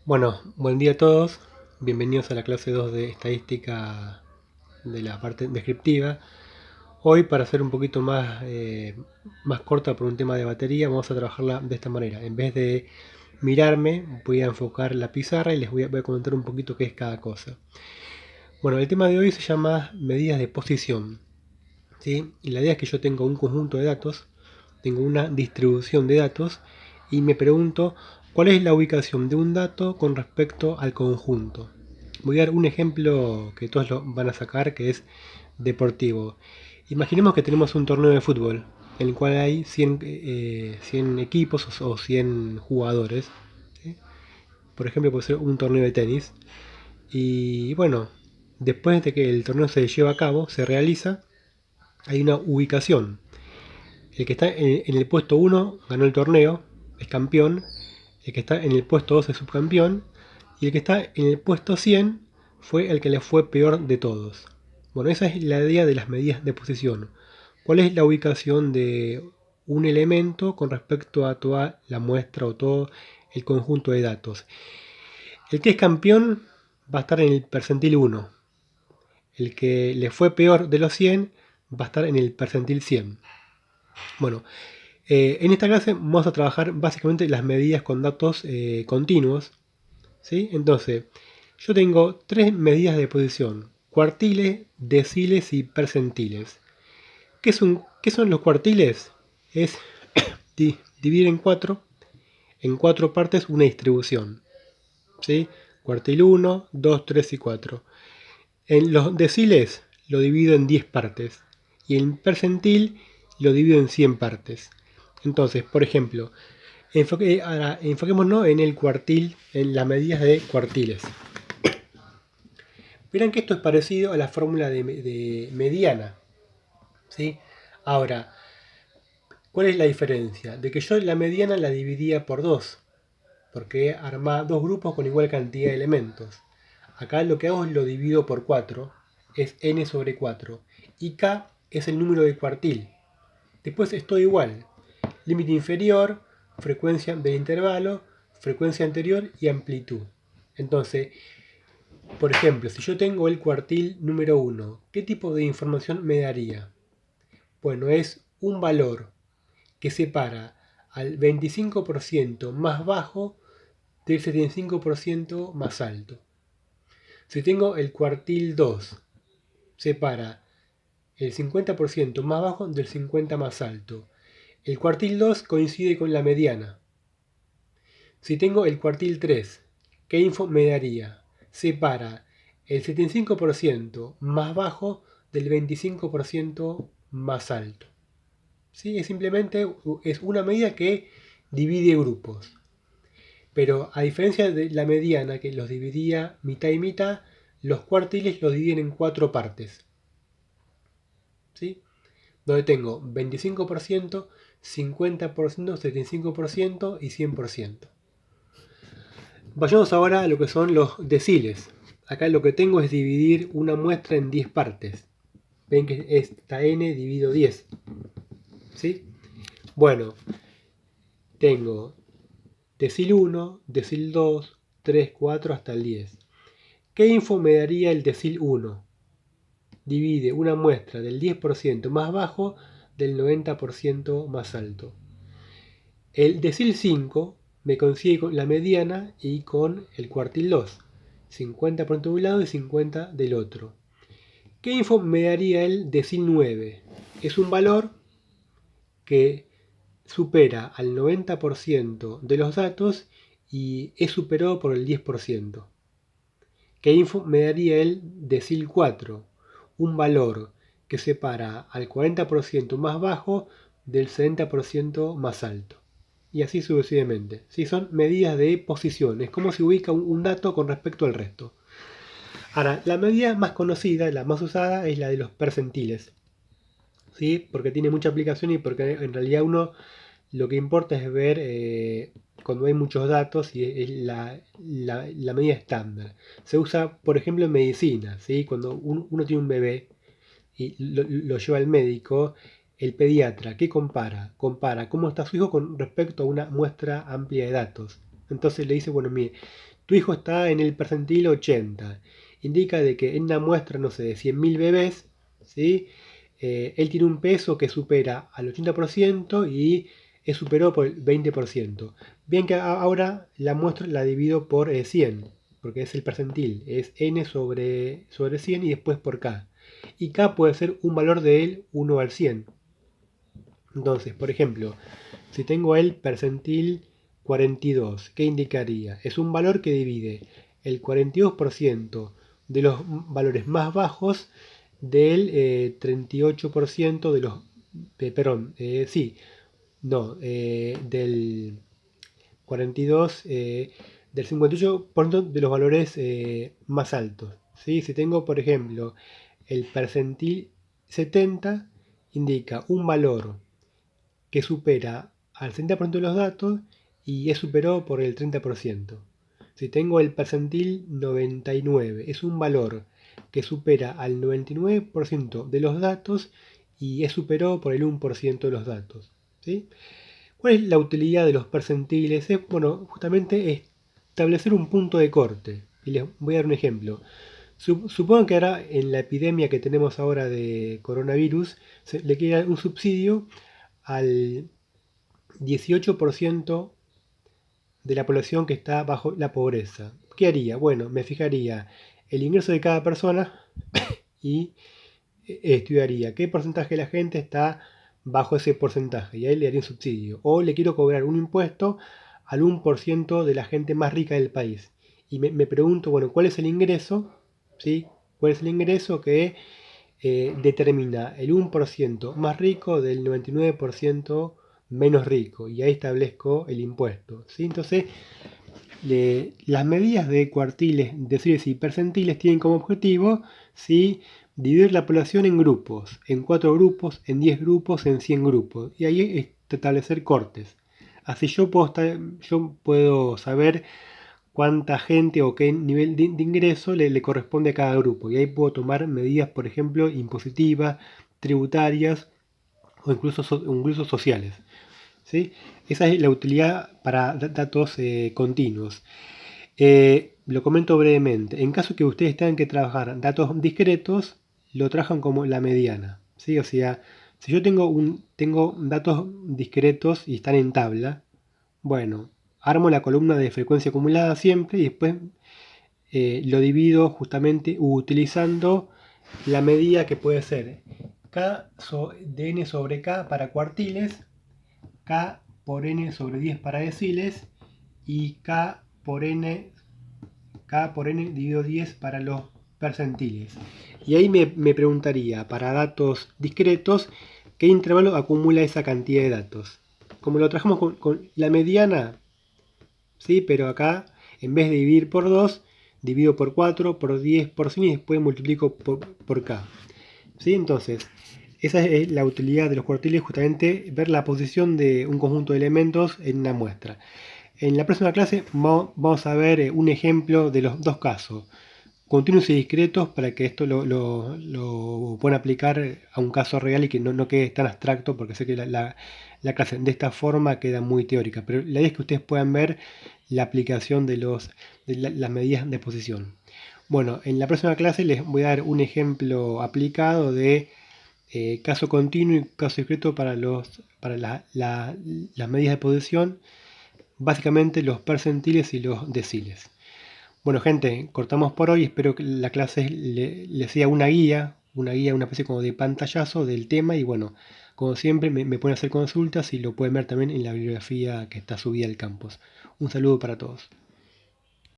Bueno, buen día a todos. Bienvenidos a la clase 2 de estadística de la parte descriptiva. Hoy, para hacer un poquito más corta por un tema de batería, vamos a trabajarla de esta manera. En vez de mirarme, voy a enfocar la pizarra y voy a comentar un poquito qué es cada cosa. Bueno, el tema de hoy se llama medidas de posición, ¿sí? Y la idea es que yo tengo un conjunto de datos, tengo una distribución de datos y me pregunto cuál es la ubicación de un dato con respecto al conjunto. Voy a dar un ejemplo que todos lo van a sacar, que es deportivo. Imaginemos que tenemos un torneo de fútbol en el cual hay 100 equipos o 100 jugadores, ¿sí? Por ejemplo, puede ser un torneo de tenis. Y bueno, después de que el torneo se lleva a cabo, se realiza, hay una ubicación. El que está en el puesto 1 ganó el torneo, es campeón. El que está en el puesto 2 es subcampeón. Y el que está en el puesto 100 fue el que le fue peor de todos. Bueno, esa es la idea de las medidas de posición. ¿Cuál es la ubicación de un elemento con respecto a toda la muestra o todo el conjunto de datos? El que es campeón va a estar en el percentil 1. El que le fue peor de los 100 va a estar en el percentil 100. Bueno, en esta clase vamos a trabajar básicamente las medidas con datos continuos, ¿sí? Entonces, yo tengo tres medidas de posición: cuartiles, deciles y percentiles. ¿Qué son los cuartiles? Es dividir en cuatro partes una distribución, ¿sí? Cuartil 1, 2, 3 y 4. En los deciles lo divido en 10 partes y en percentil lo divido en 100 partes. Entonces, por ejemplo, ahora enfoquémonos en el cuartil, en las medidas de cuartiles. Verán que esto es parecido a la fórmula de mediana, ¿sí? Ahora, ¿cuál es la diferencia? De que yo la mediana la dividía por 2, porque armaba dos grupos con igual cantidad de elementos. Acá lo que hago es lo divido por 4, es n sobre 4, y k es el número de cuartil. Después es todo igual: límite inferior, frecuencia del intervalo, frecuencia anterior y amplitud. Entonces, por ejemplo, si yo tengo el cuartil número 1, ¿qué tipo de información me daría? Bueno, es un valor que separa al 25% más bajo del 75% más alto. Si tengo el cuartil 2, separa el 50% más bajo del 50% más alto. El cuartil 2 coincide con la mediana. Si tengo el cuartil 3, ¿qué info me daría? Separa el 75% más bajo del 25% más alto. ¿Sí? Es simplemente es una medida que divide grupos. Pero a diferencia de la mediana, que los dividía mitad y mitad, los cuartiles los dividen en cuatro partes, ¿sí? Donde tengo 25%, 50%, 75% y 100%. Vayamos ahora a lo que son los deciles. Acá lo que tengo es dividir una muestra en 10 partes. Ven que esta n divido 10, ¿sí? Bueno, tengo decil 1, decil 2, 3, 4 hasta el 10. ¿Qué info me daría el decil 1? Divide una muestra del 10% más bajo del 90% más alto. El decil 5 me consigue con la mediana y con el cuartil 2. 50% de un lado y 50 del otro. ¿Qué info me daría el decil 9? Es un valor que supera al 90% de los datos y es superado por el 10%. ¿Qué info me daría el decil 4? Un valor que separa al 40% más bajo del 70% más alto. Y así sucesivamente. ¿Sí? Son medidas de posición. Es como se ubica un dato con respecto al resto. Ahora, la medida más conocida, la más usada, es la de los percentiles, ¿sí? Porque tiene mucha aplicación y porque en realidad uno lo que importa es ver cuando hay muchos datos, y es la medida estándar. Se usa, por ejemplo, en medicina, ¿sí? Cuando uno tiene un bebé y lo lleva al médico, el pediatra, ¿qué compara? Compara cómo está su hijo con respecto a una muestra amplia de datos. Entonces le dice, bueno, mire, tu hijo está en el percentil 80. Indica de que en una muestra, no sé, de 100.000 bebés, ¿sí? Él tiene un peso que supera al 80% y es superado por el 20%. Bien que ahora la muestra la divido por 100, porque es el percentil, es n sobre 100 y después por k. Y k puede ser un valor del 1 al 100. Entonces, por ejemplo, si tengo el percentil 42, ¿qué indicaría? Es un valor que divide el 42% de los valores más bajos del 38% de los... perdón, sí, no, del 42, del 58% de los valores más altos. ¿Sí? Si tengo, por ejemplo, el percentil 70, indica un valor que supera al 70% de los datos y es superado por el 30%. Si tengo el percentil 99, es un valor que supera al 99% de los datos y es superado por el 1% de los datos. ¿Sí? ¿Cuál es la utilidad de los percentiles? Es, bueno, justamente establecer un punto de corte. Y les voy a dar un ejemplo. Supongo que ahora en la epidemia que tenemos ahora de coronavirus, le quiere dar un subsidio al 18% de la población que está bajo la pobreza. ¿Qué haría? Bueno, me fijaría el ingreso de cada persona y estudiaría qué porcentaje de la gente está bajo ese porcentaje y ahí le daría un subsidio. O le quiero cobrar un impuesto al 1% de la gente más rica del país. Y me pregunto, bueno, ¿cuál es el ingreso? ¿Sí? ¿Cuál es el ingreso que determina el 1% más rico del 99% menos rico? Y ahí establezco el impuesto. ¿Sí? Entonces, las medidas de cuartiles, deciles y percentiles tienen como objetivo, ¿sí?, dividir la población en grupos, en 4 grupos, en 10 grupos, en 100 grupos. Y ahí establecer cortes. Así yo puedo saber cuánta gente o qué nivel de ingreso le corresponde a cada grupo. Y ahí puedo tomar medidas, por ejemplo, impositivas, tributarias o incluso sociales. ¿Sí? Esa es la utilidad para datos continuos. Lo comento brevemente. En caso que ustedes tengan que trabajar datos discretos, lo trabajan como la mediana. ¿Sí? O sea, si yo tengo datos discretos y están en tabla, bueno, armo la columna de frecuencia acumulada siempre y después lo divido justamente utilizando la medida que puede ser K de n sobre K para cuartiles, K por n sobre 10 para deciles y K por n dividido 10 para los percentiles. Y ahí me preguntaría, para datos discretos, ¿qué intervalo acumula esa cantidad de datos? Como lo trabajamos con la mediana, ¿sí? Pero acá, en vez de dividir por 2, divido por 4, por 10, por 100 y después multiplico por K. ¿Sí? Entonces, esa es la utilidad de los cuartiles, justamente ver la posición de un conjunto de elementos en una muestra. En la próxima clase vamos a ver un ejemplo de los dos casos, continuos y discretos, para que esto lo puedan aplicar a un caso real y que no quede tan abstracto, porque sé que la clase de esta forma queda muy teórica, pero la idea es que ustedes puedan ver la aplicación de las medidas de posición. Bueno, en la próxima clase les voy a dar un ejemplo aplicado de caso continuo y caso discreto para las medidas de posición, básicamente los percentiles y los deciles. Bueno, gente, cortamos por hoy. Espero que la clase les sea una guía, una especie como de pantallazo del tema. Y bueno, como siempre, me pueden hacer consultas y lo pueden ver también en la bibliografía que está subida al campus. Un saludo para todos.